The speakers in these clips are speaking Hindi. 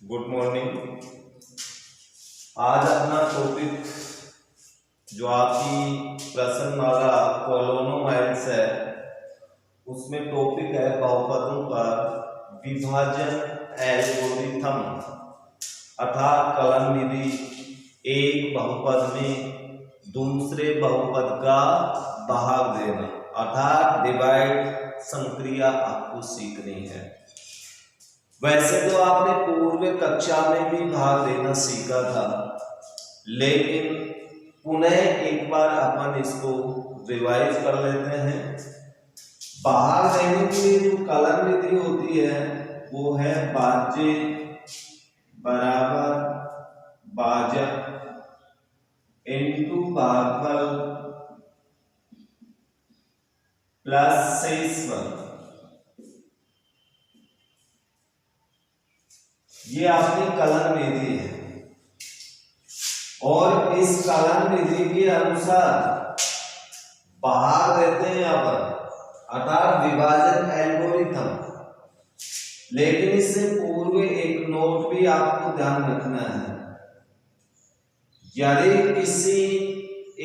Good morning. आज अपना टॉपिक जो आपकी प्रश्नमाला पोलिनोमियल्स है उसमें टॉपिक है बहुपदों पर विभाजन एल्गोरिथम, अर्थात कलन विधि। एक बहुपद में दूसरे बहुपद का भाग देना अर्थात डिवाइड संक्रिया आपको सीखनी है। वैसे तो आपने पूर्व कक्षा में भी भाग देना सीखा था, लेकिन पुनः एक बार अपन इसको रिवाइज कर लेते हैं। भाग देने के लिए जो कलन विधि होती है वो है भाज्य बराबर भाजक इनटू भागफल प्लस शेषफल। ये आपकी कलन विधि है और इस कलन विधि के अनुसार भाग देते हैं अपन, अर्थात विभाजन एल्गोरिथम। लेकिन इससे पूर्व एक नोट भी आपको ध्यान रखना है। यदि किसी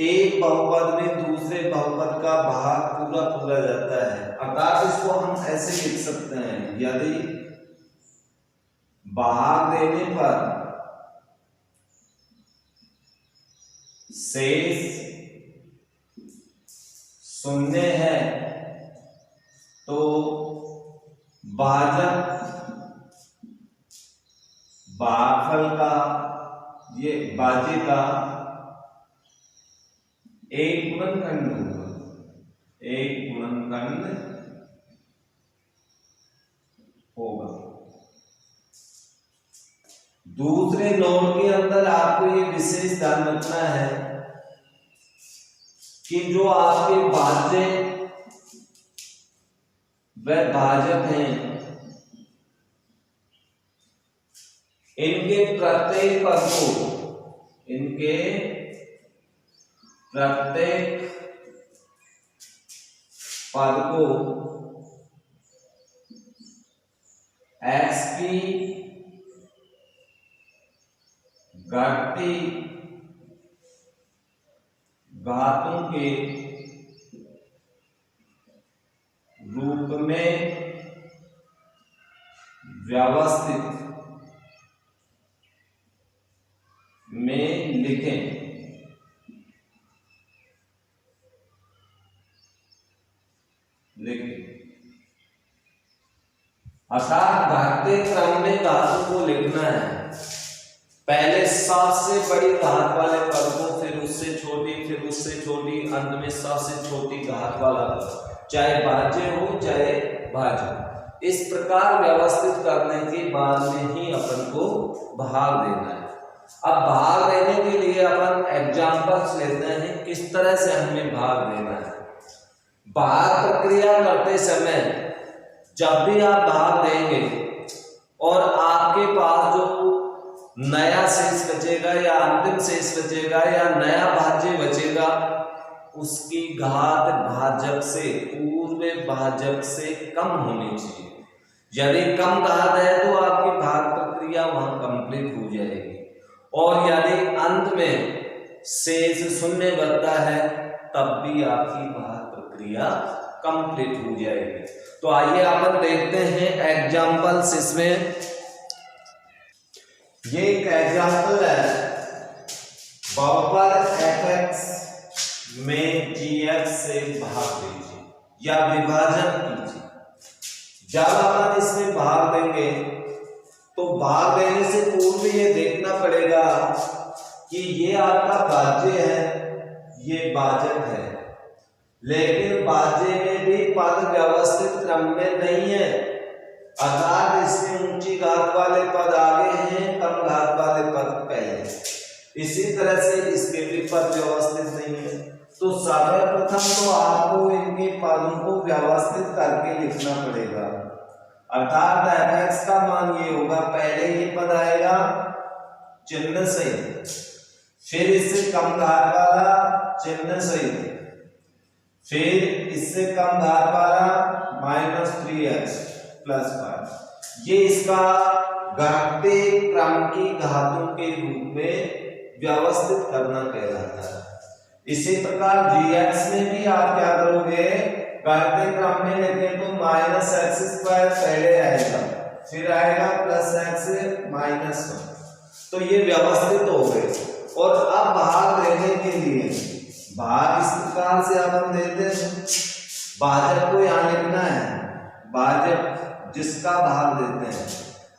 एक बहुपद में दूसरे बहुपद का भाग पूरा पूरा जाता है, अर्थात इसको हम ऐसे लिख सकते हैं, यदि भाग देने पर शेष शून्य है तो भाजक भागफल का, ये भाज्य का एक गुणनखंड होगा, एक गुणनखंड होगा। दूसरे नोट के अंदर आपको ये विशेष ध्यान रखना है कि जो आपके भाज्य व भाजक हैं, इनके प्रत्येक पद को x की घटती घातों के रूप में व्यवस्थित में लिखें। अर्थात घटते क्रम में घातों को लिखना है। पहले सबसे बड़ी घात वाले पद को, फिर उससे छोटी, फिर उससे छोटी, अंत में सबसे छोटी घात वाला पद, चाहे भाज्य हो चाहे भाजक। इस प्रकार व्यवस्थित करने के बाद में ही अपन को भाग देना है। अब भाग देने के लिए अपन एग्जांपल्स लेते हैं किस तरह से हमें भाग देना है। भाग प्रक्रिया करते समय जब भी आप भाग देंगे और आपके पास जो नया शेष बचेगा या अंतिम शेष बचेगा या नया भाज्य बचेगा, उसकी घात भाजक से, पूर्व भाजक से कम होनी चाहिए। यदि कम घात है तो आपकी भाग प्रक्रिया वहां कंप्लीट हो जाएगी, और यदि अंत में शेष शून्य बचता है तब भी आपकी भाग प्रक्रिया कंप्लीट हो जाएगी। तो आइए अपन देखते हैं एग्जांपल्स। इसमें ये एक एग्जांपल है, बहुपद fx में gx से भाग दीजिए या विभाजन कीजिए। जब अपन इसमें भाग देंगे तो भाग देने से पूर्व ये देखना पड़ेगा कि ये आपका भाज्य है, ये भाजक है, लेकिन भाज्य में भी पद व्यवस्थित क्रम में नहीं है, अर्थात इसमें ऊंची घात वाले पद आगे हैं, कम घात वाले पद पहले। इसी तरह से इसके भी पद व्यवस्थित नहीं है। तो सर्वप्रथम तो आपको इनके पदों को व्यवस्थित करके लिखना पड़ेगा, अर्थात fx का मान ये होगा, पहले ये पद आएगा चिन्ह सहित, फिर इससे कम घात वाला चिन्ह सहित, फिर इससे कम घात वाला -3x +5। ये इसका घटते क्रम की घातों के रूप में व्यवस्थित करना कहलाता है। इसी प्रकार gx में भी आप क्या करोगे, घटते क्रम में लिखें तो माइनस एक्स स्क्वायर पहले आएगा, फिर आएगा प्लस एक्स माइनस 1, तो ये व्यवस्थित हो गए। और अब भाग देने के लिए भाग इस प्रकार से अब हम देते हैं, भाजक को यहाँ लिखना है, भाजक जिसका भाग देते हैं,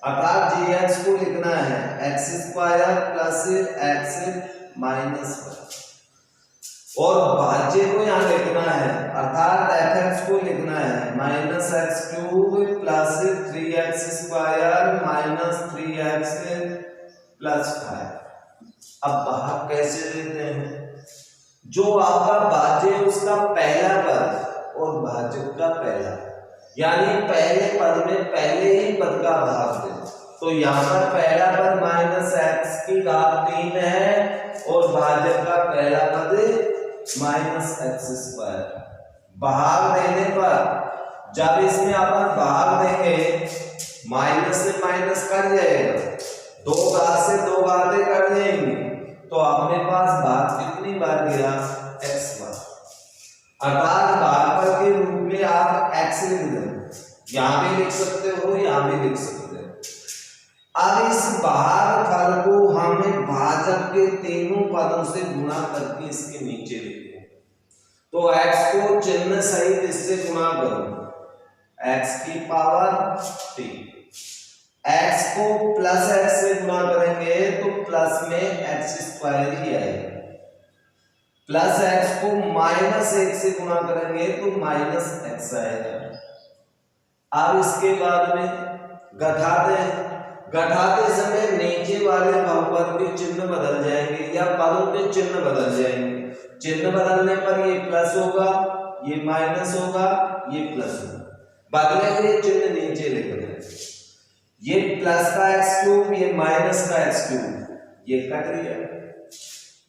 अर्थात gx को लिखना है x square plus x minus 1, और भाज्य को यहाँ लिखना है अर्थात fx को लिखना है minus x cube plus 3x square minus 3x plus 5। अब भाग कैसे देते हैं, जो आपका भाज्य उसका पहला पद और भाजक का पहला, यानी पहले पद में पहले ही पद का भाग दे। तो यहाँ पर पहला पद माइनस एक्स की घात 3 है और भाजक का पहला पद माइनस एक्स स्क्वायर। भाग देने पर जब इसमें अपन भाग देंगे माइनस से माइनस कट जाएगा, दो घात से दो घातें कट जाएंगी, तो अपने पास भाग कितनी बार गिरा, x बार, अर्थात भागफल के रूप में आप x लिख दो, यहां भी लिख सकते हो यहां भी लिख सकते हो। अब इस भागफल को हमें भाजक के तीनों पदों से गुणा करके इसके नीचे लिखें, तो x को चिन्ह सहित इससे गुणा करो, x की पावर 3, x को प्लस x से गुणा करेंगे तो प्लस में एक्स स्क्वायर ही आएगा, प्लस x को माइनस 1 से गुणा करेंगे तो माइनस x आएगा। अब इसके बाद में घटाते समय नीचे वाले बहुपद के चिन्ह बदल जाएंगे या पदों के चिन्ह बदल जाएंगे। चिन्ह बदलने पर ये प्लस होगा, ये माइनस होगा, ये प्लस होगा, बदलेंगे चिन्ह नीचे लिख दें, ये प्लस का एक्स क्यूब, ये माइनस का एक्स क्यूब, ये कट गया,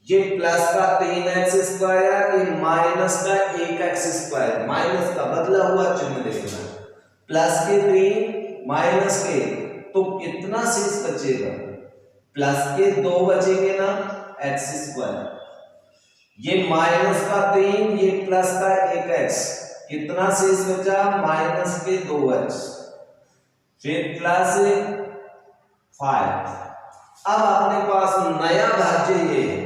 ये प्लस का 3x स्क्वायर, ये माइनस का 1x स्क्वायर, माइनस का बदला हुआ चिन्ह देखना, प्लस के 3 माइनस के, तो कितना शेष बचेगा, प्लस के 2 बचेंगे ना x स्क्वायर, ये माइनस का 3, ये प्लस का 1x, कितना शेष बचा, माइनस के 2x, फिर प्लस 5। अब अपने पास नया भाज्य ये है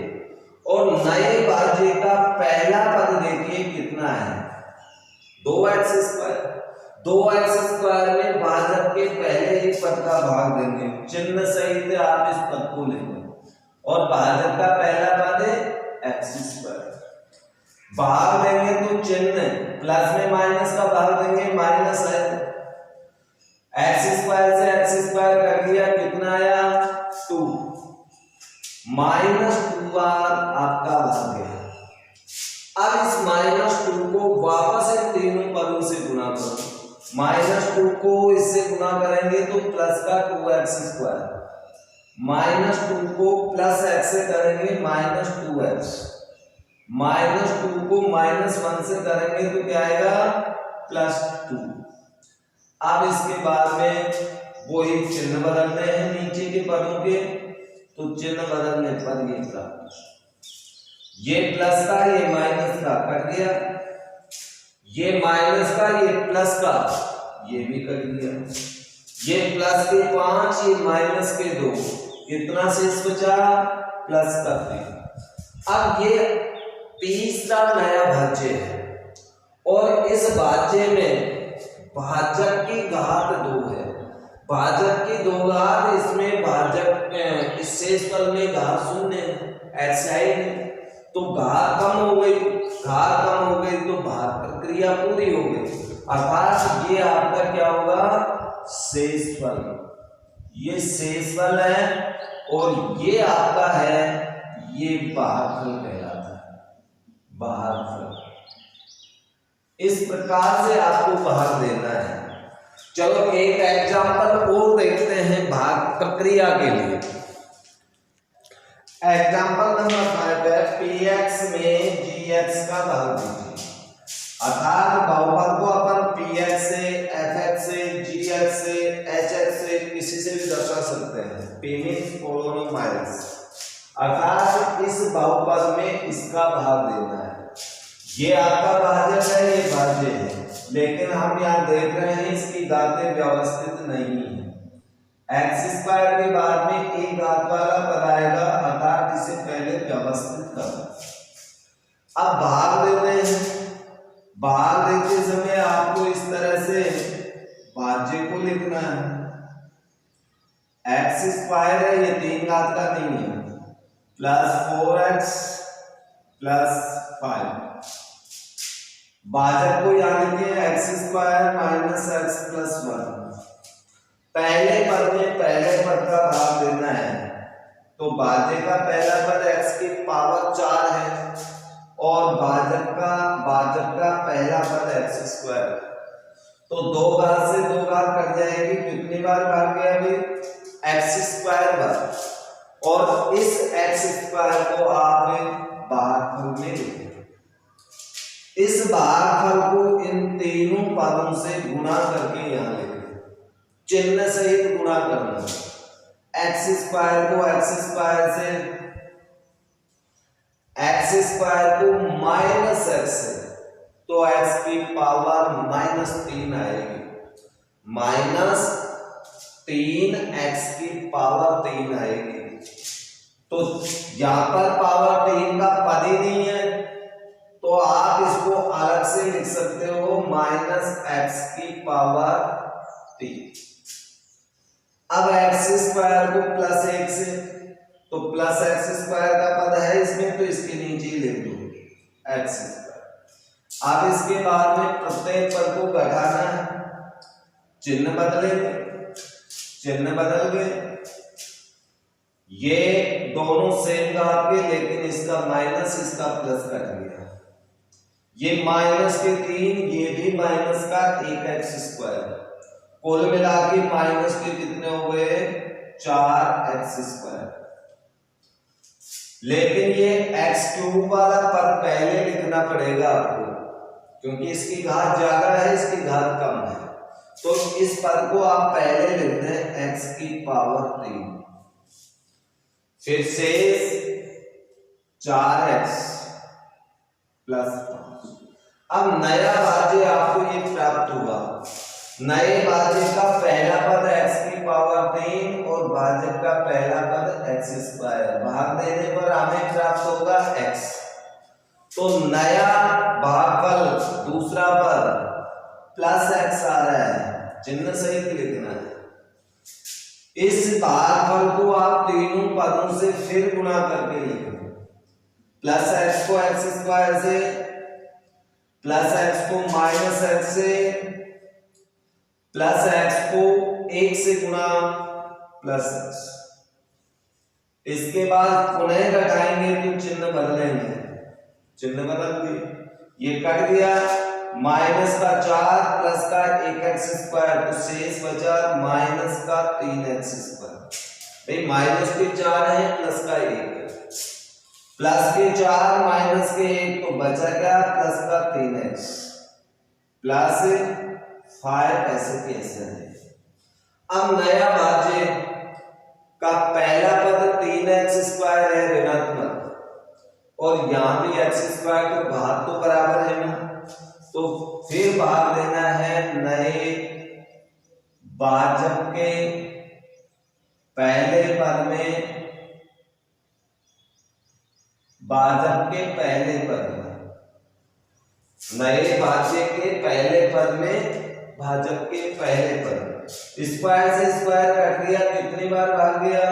और नए भाज्य का पहला पद देखिए कितना है, 2x स्क्वायर। 2x स्क्वायर में भाजक के पहले ही पद का भाग देंगे, चिन्ह सहित आप इस पद को लेंगे और भाजक का पहला पद है x स्क्वायर। भाग देंगे तो चिन्ह प्लस में माइनस का भाग देंगे, माइनस है, एक्स स्क्वायर से एक्स स्क्वायर कर दिया, कितना आया 2, माइनस 2 बार आपका भाग गया। अब इस माइनस 2 को वापस इन तीनों पदों से गुणा करो, माइनस 2 को इससे गुणा करेंगे तो प्लस का 2x स्क्वायर, माइनस 2 को प्लस x से करेंगे माइनस 2x, माइनस 2 को माइनस 1 से करेंगे तो क्या आएगा प्लस 2। अब इसके बाद में वही चिन्ह बदलने हैं नीचे के पदों के, तो चिन्ह बदलने पर ये प्राप्त, ये प्लस का ये माइनस का कट गया, ये माइनस का ये प्लस का ये भी कट गया, ये प्लस के 5 ये माइनस के 2, कितना शेष बचा प्लस का 3। अब ये तीसरा नया भाज्य है और इस भाज्य में भाजक की घात 2 है, भाजक की 2 घात, इसमें भाजक इस शेष पद में घात 0 ऐसा ही है, तो घात कम हो गई, घात कम हो गई तो भाग प्रक्रिया पूरी हो गई, अर्थात ये आपका क्या होगा शेषफल, ये शेषफल है और ये आपका है ये भागफल कहलाता है, भागफल। इस प्रकार से आपको भाग देना है। चलो एक एग्जांपल और देखते हैं भाग प्रक्रिया के लिए। एग्जांपल नंबर 5 है, px में gx का भाग दीजिए, अर्थात बहुपद को अपन px से, fx से, gx से, HH से किसी से भी दर्शा सकते हैं। P मीन्स पोलिनोमाइल्स, अर्थात इस बहुपद में इसका भाग देना है। ये आपका भाजक है, ये भाज्य है, लेकिन हम यहाँ देख रहे हैं इसकी घातें व्यवस्थित नहीं है। एक्स स्क्वायर के बाद में एक घात वाला पद आएगा, अर्थात इसे पहले व्यवस्थित करना। अब भाग देते हैं। भाग देते समय आपको इस तरह से भाज्य को लिखना है। एक्स स्क्वायर है, ये 3 घात का नहीं है, प्लस 4x प्लस 5। भाजक को यहाँ लिखिए x square minus x plus 1। पहले पद में पहले पद का भाग देना है, तो भाज्य का पहला पद x की पावर 4 है और भाजक का पहला पद एक्स स्क्वायर। तो 2 घात से 2 घात कट जाएगी, कितनी बार भाग गया अभी? X square bar. और इस एक्स स्क्वायर को आप भागफल में लिखें। इस भागफल को इन तीनों पदों से गुणा करके यहाँ लिखें, चिन्ह सहित गुणा करना। एक्स स्क्वायर को एक्स स्क्वायर से, एक्स स्क्वायर को माइनस एक्स से, तो एक्स की पावर -3 आएगी। -3 एक्स की पावर 3 आएगी। तो यहां पर पावर 3 का पद ही नहीं है, तो आप इसको अलग से लिख सकते हो -x की पावर 3। अब एक्स स्क्वायर को +1 से, तो प्लस एक्स स्क्वायर का पद है इसमें, तो इसके नीचे ही लिख दो एक्स स्क्वायर। अब इसके बाद में प्रत्येक पद को घटाना है, चिन्ह बदलेंगे, चिन्ह बदल गए। ये दोनों सेम घात के, लेकिन इसका माइनस इसका प्लस कट गया। ये माइनस के 3, ये भी माइनस का 1x स्क्वायर, कुल मिला के माइनस के कितने हो गए? 4x square. लेकिन ये x³ वाला पद पहले लिखना पड़ेगा आपको, क्योंकि इसकी घात ज्यादा है, इसकी घात कम है। तो इस पद को आप पहले लिखते हैं x की पावर 3, फिर से 4x प्लस 5। अब नया भाज्य आपको ये प्राप्त हुआ। नए भाज्य का पहला पद x की पावर 3 और भाजक का पहला पद x स्क्वायर। भाग देने पर हमें प्राप्त होगा x। तो नया भागफल दूसरा पद प्लस x आ रहा है, चिन्ह सहित लिखना है। इस भागफल को आप तीनों पदों से फिर गुणा करके लिखें। प्लस x को एक्स स्क्वायर से, प्लस x को माइनस x से, प्लस x को 1 से गुणा प्लस x। इसके बाद पुनः घटाएंगे तो चिन्ह बदलेंगे, चिन्ह बदल दिए, ये कट गया। माइनस का 4 प्लस का 1x स्क्वायर, तो शेष बचा माइनस का 3x स्क्वायर। भाई माइनस के 4 है, प्लस का 1 है, प्लस के 4 माइनस के 1, तो बचा क्या? प्लस का 3x प्लस 5 ऐसे कैसे है। अब नया भाज्य का पहला पद 3x स्क्वायर है ऋणात्मक, और यहां भी x स्क्वायर, तो घात तो बराबर है ना, तो फिर भाग देना है नए भाजक के पहले पद में, भाजक के पहले पद में, नए भाज्य के पहले पद में भाजक के पहले पद में। स्क्वायर से स्क्वायर कट गया, कितनी बार भाग गया?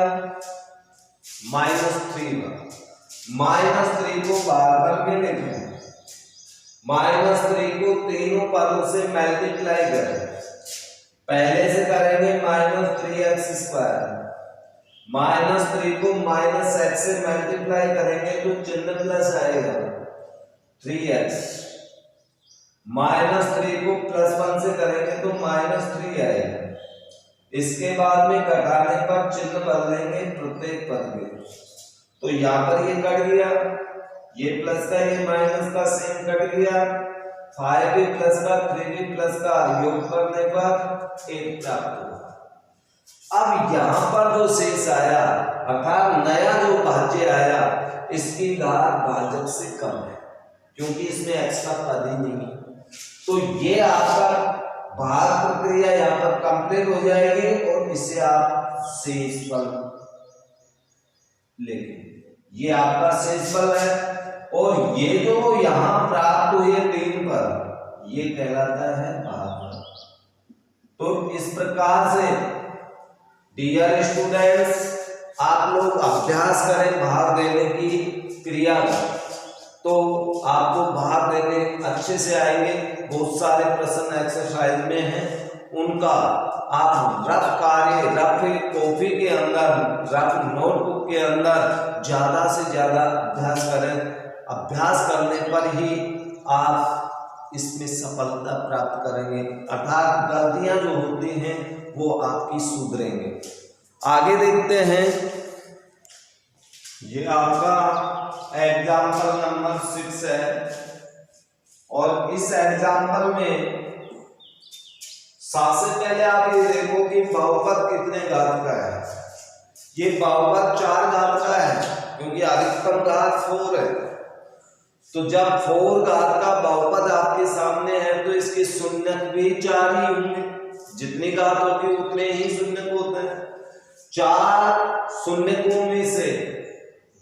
-3 बार। -3 को भागफल में लिखें, -3 को तीनों पदों से मल्टीप्लाई करें। पहले से करेंगे -3x स्क्वायर, -3 को -x से मल्टीप्लाई करेंगे तो चिन्ह प्लस आएगा 3x। -3 को +1 से करेंगे तो -3 आएगा। इसके बाद में घटाने पर चिन्ह बदलेंगे प्रत्येक पद के, तो यहाँ पर ये कट गया, ये प्लस का ये माइनस का सेम कट गया। 5 भी प्लस का 3 भी प्लस का योग करने पर 1 प्राप्त होगा। अब यहां पर जो शेष आया अर्थात नया जो भाज्य आया इसकी घात भाजक से कम है क्योंकि इसमें x का पद ही नहीं है। तो ये आपका भाग प्रक्रिया यहाँ पर कंप्लीट हो जाएगी और इसे आप शेषफल लेंगे। ये आपका शेषफल है और ये जो यहाँ प्राप्त हुए 3 पर ये कहलाता है भागफल। तो इस प्रकार से डियर स्टूडेंट्स आप लोग अभ्यास करें भाग देने की क्रिया का, तो आपको भाग देने अच्छे से आएंगे। बहुत सारे प्रश्न एक्सरसाइज में हैं, उनका आप रफ कार्य रफ कॉपी के अंदर रफ नोटबुक के अंदर ज्यादा से ज्यादा अभ्यास करें। अभ्यास करने पर ही आप इसमें सफलता प्राप्त करेंगे अर्थात गलतियां जो होती हैं वो आपकी सुधरेंगे। आगे देखते हैं, ये आपका एग्जाम्पल नंबर 6 है और इस एग्जाम्पल में सबसे पहले आप ये देखो कि बहुपद कितने घात का है। ये बहुपद 4 घात का है क्योंकि अधिकतम घात 4 है। तो जब 4 घात का बहुपद आपके सामने है तो इसके शून्यक भी 4 ही होंगे, जितनी घात होगी उतने ही शून्यक होते हैं। 4 शून्यकों में से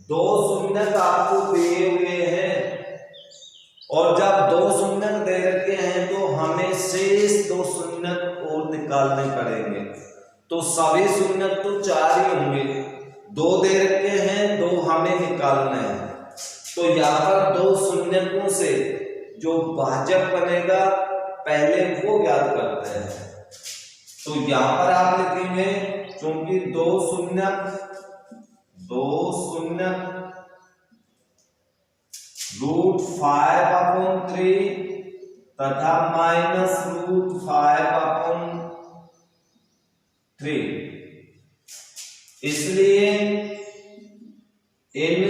2 शून्यक आपको दिए हुए हैं और जब 2 शून्यक दे रखे हैं तो हमें शेष 2 शून्यक और निकालने पड़ेंगे। तो सभी शून्यक तो 4 ही होंगे, 2 दे रखे हैं 2 हमें निकालना है। तो यहाँ पर 2 शून्यकों से जो भाजक बनेगा पहले वो ज्ञात करते हैं। तो यहाँ पर आप लिखेंगे क्योंकि 2 शून्यक √5/3 तथा -√5/3, इसलिए इन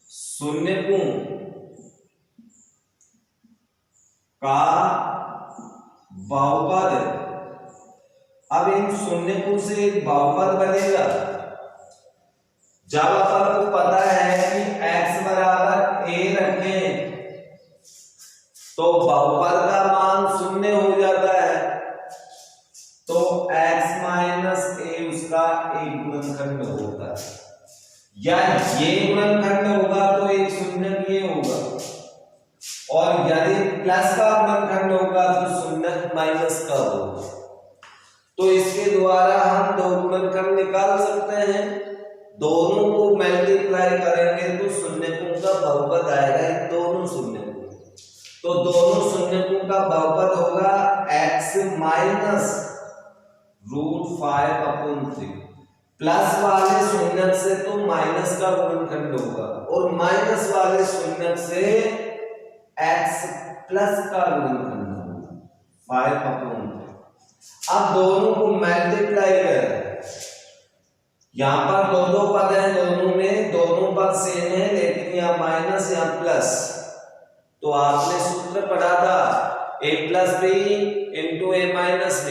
शून्यकों का बहुपद, अब इन शून्यकों से एक बहुपद बनेगा। जब अपन को पता है कि x बराबर a रखें तो बहुपद का मान 0 हो जाता है, तो x माइनस a उसका एक गुणनखंड होता है, या ये गुणनखंड होगा तो एक शून्यक ये होगा, और यदि प्लस का गुणनखंड होगा तो शून्यक माइनस का होगा। तो इसके द्वारा हम 2 गुणनखंड निकाल सकते हैं। दोनों को मल्टीप्लाई करेंगे तो शून्यकों का बहुपद आएगा इन दोनों शून्यकों। तो दोनों शून्यकों का बहुपद होगा x माइनस √5/3। प्लस वाले शून्यक से तो माइनस का गुणनखंड होगा और माइनस वाले शून्यक से x प्लस का गुणनखंड होगा 5/3। अब दोनों को मल्टीप्लाई करें, यहां पर 2 पद हैं, दोनों पद सेम है लेकिन यहाँ माइनस यहाँ प्लस। तो आपने सूत्र पढ़ा था a + b × a - b।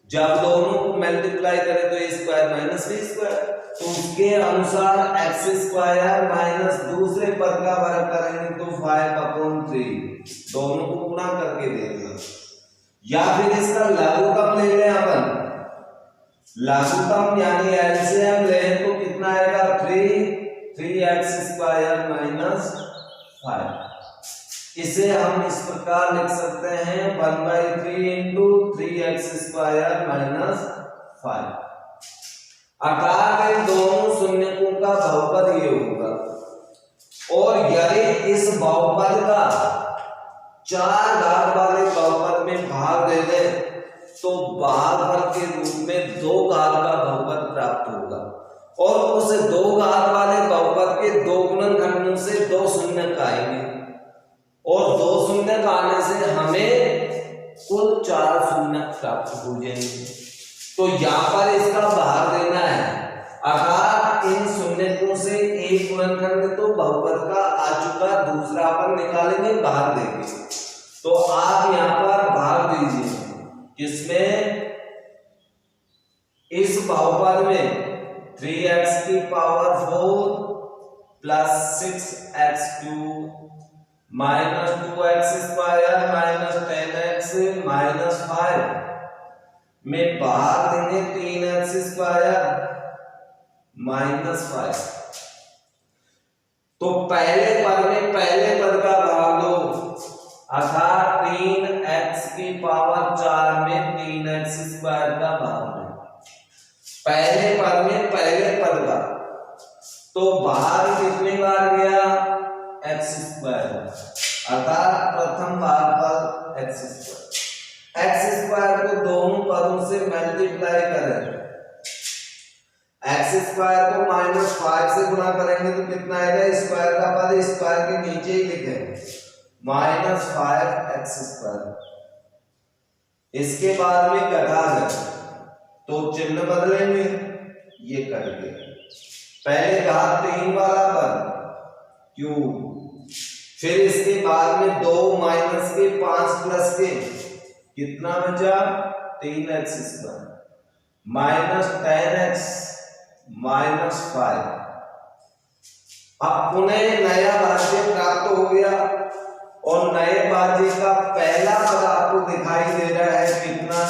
जब दोनों को मल्टीप्लाई करें तो a² - b², तो उसके अनुसार x² माइनस दूसरे पद का वर्ग करेंगे तो 5/3, दोनों को गुणा करके देखना। या फिर इसका लघुत्तम ले लें अपन, लघुत्तम यानी एलसीएम लें तो कितना आएगा 3x² - 5। इसे हम इस प्रकार लिख सकते हैं 1/3 × 3x² - 5। अर्थात इन दोनों शून्यकों का बहुपद ये होगा। और यदि इस बहुपद का 4 घात वाले बहुपद में भाग दे दें तो भागफल के रूप में 2 घात का बहुपद प्राप्त होगा और उस 2 घात वाले बहुपद के 2 गुणनखंडों से 2 शून्यक आएंगे और 2 शून्यक आने से हमें कुल 4 शून्यक प्राप्त हो जाएंगे। तो यहाँ पर इसका भाग देना है, अर्थात इन शून्यकों से एक गुणनखंड तो बहुपद का आ चुका, दूसरा अपन निकालेंगे भाग देंगे। तो आप यहाँ पर भाग दीजिए, किसमें इस बहुपद में 3x की power 4 plus 6x³ minus 2x square minus 10x minus 5 में बाहर देंगे 3x स्क्वायर माइनस 5। तो पहले पद में पहले पद का भाग दो, अर्थात 3x की पावर 4 में 3x स्क्वायर का भाग दो। पहले पद में पहले पद का, तो बाहर कितनी बार गया x स्क्वायर, अर्थात प्रथम भाग पर x स्क्वायर। x स्क्वायर को दोनों पदों से मल्टीप्लाई करें, x स्क्वायर को -5 से गुणा करेंगे तो कितना आएगा, स्क्वायर का पद स्क्वायर के नीचे ही लिखेंगे -5x स्क्वायर। इसके बाद में घटा दें तो चिन्ह बदलेंगे, ये कट गया। पहले घात 3 वाला पद क्यूब, फिर इसके बाद में 2 माइनस के 5 प्लस के कितना बचा 3x square minus 10x minus 5। अब पुनः नया भाज्य प्राप्त हो गया और नए भाज्य का पहला पद आपको दिखाई दे रहा है कितना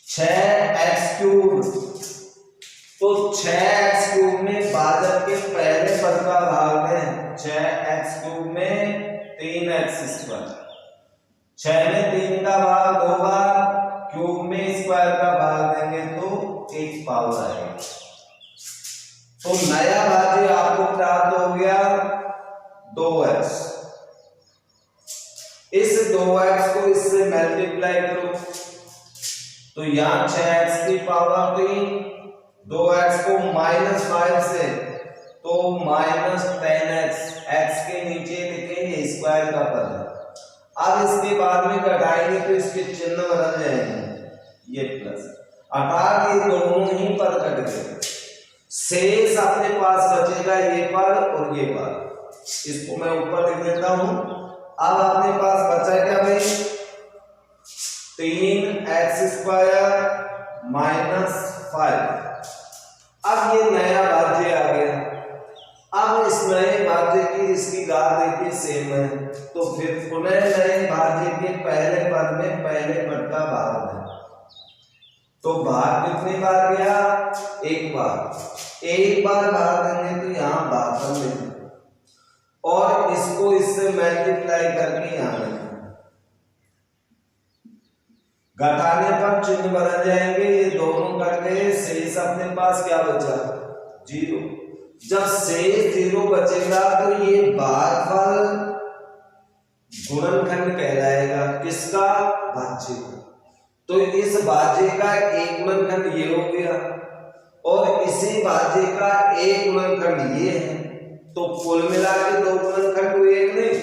6x³। तो 6x³ में भाजक के पहले पद का भाग है 6x³ में 3x स्क्वायर, 6 में 3 का भाग 2 बार, क्यूब में स्क्वायर का भाग देंगे तो 1 पावर आएगा। तो नया भाज्य आपको प्राप्त हो गया 2x। इस 2x को इससे मल्टीप्लाई करो तो यहां 6x की पावर 3, 2x को -5 से तो -10x, x के नीचे लिखेंगे स्क्वायर का पद है। अब इसके बाद में घटाएंगे तो इसके चिन्ह बदल जाएंगे, ये प्लस, अर्थात ये दोनों ही पद कट गए। शेष अपने पास बचेगा ये पद और ये पद, इसको मैं ऊपर लिख देता हूं। अब अपने पास बचा क्या भाई 3x स्क्वायर -5। अब ये नया भाज्य आ गया। अब इस नए भाज्य की इसकी घात देखिए सेम है, तो फिर पुनः नए भाज्य के पहले पद में पहले पद का भाग है। तो भाग कितनी बार गया, एक बार। एक बार भाग देंगे तो यहां भाग लेंगे और इसको इससे मल्टीप्लाई करके यहां लिखेंगे। घटाने पर चिन्ह बदल जाएंगे, ये दोनों कट गए, शेष अपने पास क्या बचा 0। जब शेष 0 बचेगा तो ये भागफल गुणनखंड कहलाएगा, किसका भाज्य का। तो इस भाज्य का एक गुणनखंड ये हो गया और इसी भाज्य का एक गुणनखंड ये है, तो कुल मिला के 2 गुणनखंड हुए एक नहीं।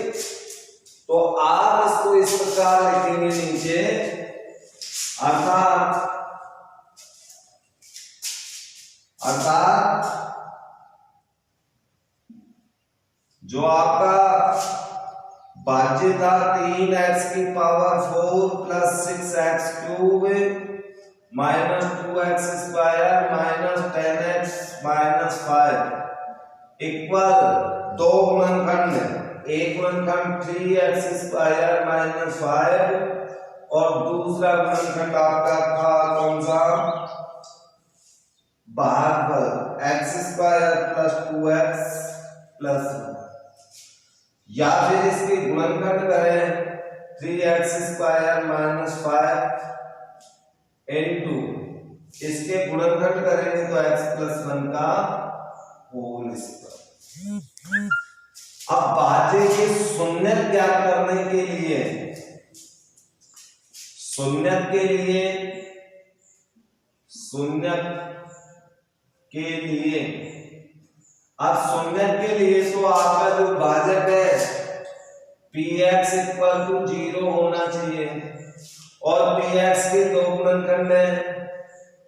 तो आप इसको इस प्रकार लिखेंगे नीचे, अर्थात जो आपका भाज्य था 3x की power 4 plus 6x³ -2x square minus 10x minus 5 equal 2 गुणनखंड, एक गुणनखंड 3x स्क्वायर माइनस 5 और दूसरा गुणनखंड आपका था कौन सा भागफल x square plus 2x plus 1, या फिर इसके गुणनखंड करें 3x स्क्वायर माइनस 5 इनटू इसके गुणनखंड करेंगे तो x प्लस 1 का होल स्क्वायर। अब भाज्य की शून्यक ज्ञात करने के लिए शून्यक के लिए तो आपका जो भाजक है px इक्वल टू 0 होना चाहिए और px के 2 गुणनखंड है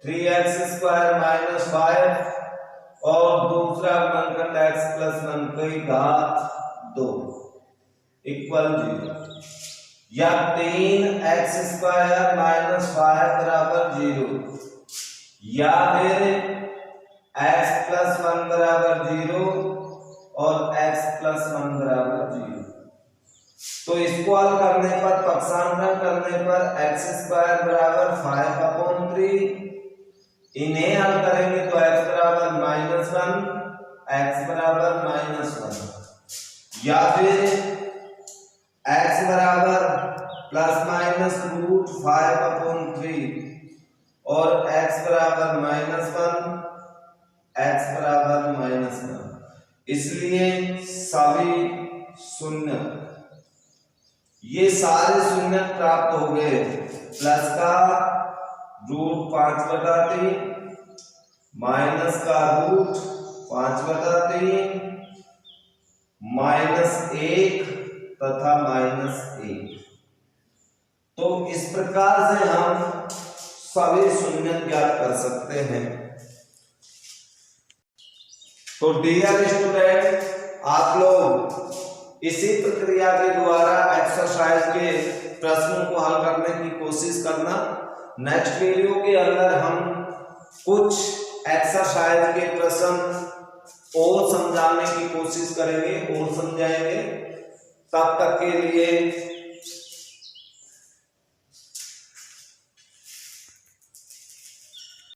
3x स्क्वायर माइनस 5 और दूसरा गुणनखंड x प्लस 1 की घात 2 इक्वल 0। या 3x² माइनस 5 बराबर 0 या फिर x प्लस 1 बराबर 0 और x प्लस 1 बराबर 0। तो इसको हल करने पर, पक्षांतरण करने पर x² बराबर 5/3, इन्हें हल करेंगे तो x बराबर -1, x बराबर -1 या फिर x बराबर ±√5/3 और x बराबर -1, x बराबर -1। इसलिए सभी शून्य, ये सारे शून्य प्राप्त हो गए। प्लस का √5/3, माइनस का √5/3, -1 तथा -1। तो इस प्रकार से हम सभी शून्य ज्ञात कर सकते हैं। तो डियर स्टूडेंट, आप लोग इसी प्रक्रिया के द्वारा एक्सरसाइज के प्रश्नों को हल करने की कोशिश करना। नेक्स्ट वीडियो के अंदर हम कुछ एक्सरसाइज के प्रश्न और समझाने की कोशिश करेंगे और समझाएंगे। तब तक के लिए